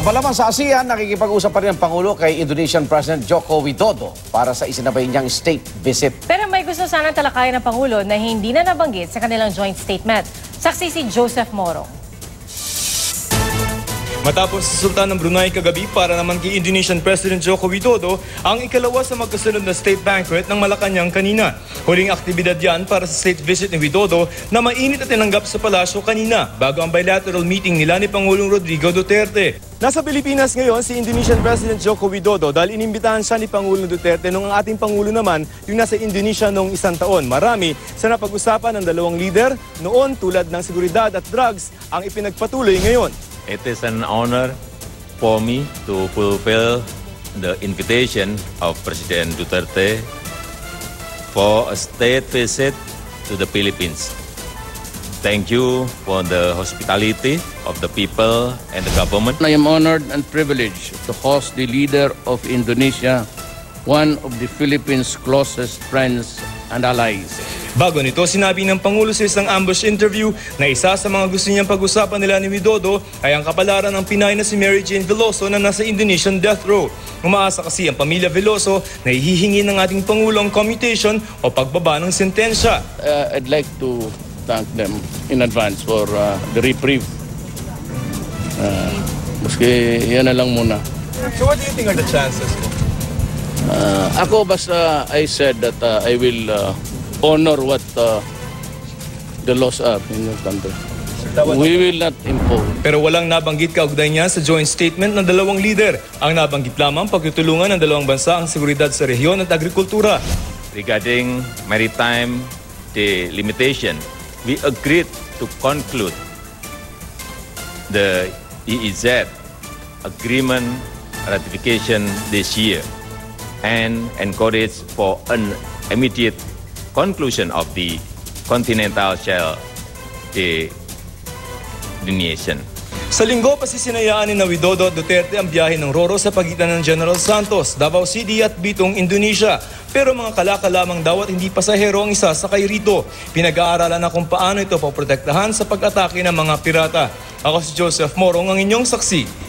Malamang sa ASEAN, nakikipag-usap pa rin ang Pangulo kay Indonesian President Joko Widodo para sa isinabay niyang state visit. Pero may gusto sanang talakayan ng Pangulo na hindi na nabanggit sa kanilang joint statement. Saksi si Joseph Morong. Matapos sa Sultan ng Brunei kagabi para naman kay Indonesian President Joko Widodo ang ikalawa sa magkasunod na state banquet ng Malacanang kanina. Huling aktibidad yan para sa state visit ni Widodo na mainit at tinanggap sa palasyo kanina bago ang bilateral meeting nila ni Pangulong Rodrigo Duterte. Nasa Pilipinas ngayon si Indonesian President Joko Widodo dahil inimbitahan siya ni Pangulong Duterte nung ang ating Pangulo naman yung nasa Indonesia noong isang taon. Marami sa napag-usapan ng dalawang leader noon tulad ng seguridad at drugs ang ipinagpatuloy ngayon. It is an honor for me to fulfill the invitation of President Duterte for a state visit to the Philippines. Thank you for the hospitality of the people and the government. I am honored and privileged to host the leader of Indonesia, one of the Philippines' closest friends and allies. Bago nito, sinabi ng Pangulo sa isang ambush interview na isa sa mga gusto niyang pag-usapan nila ni Widodo ay ang kapalaran ng Pinay na si Mary Jane Veloso na nasa Indonesian death row. Umaasa kasi ang pamilya Veloso na hihingi ng ating Pangulo ang commutation o pagbaba ng sentensya. I'd like to thank them in advance for the reprieve. Maski yan na lang muna. So what do you think are the chances? Ako basta I said that I will honor what the laws are in the country. We will not impose. Pero walang nabanggit kaugnay niya sa joint statement ng dalawang leader. Ang nabanggit lamang pagtutulungan ng dalawang bansa ang seguridad sa rehiyon at agrikultura. Regarding maritime delimitation, we agreed to conclude the EEZ agreement ratification this year and encourage for an immediate conclusion of the continental shelf delineation. Sa linggo, pasisinayaan ni Widodo at Duterte ang biyahe ng Roro sa pagitan ng General Santos, Davao City at Bitong, Indonesia. Pero mga kalaka lamang daw at hindi pasahero ang isasakay rito. Pinag-aaralan na kung paano ito poprotektahan sa pag-atake ng mga pirata. Ako si Joseph Morong, ang inyong saksi.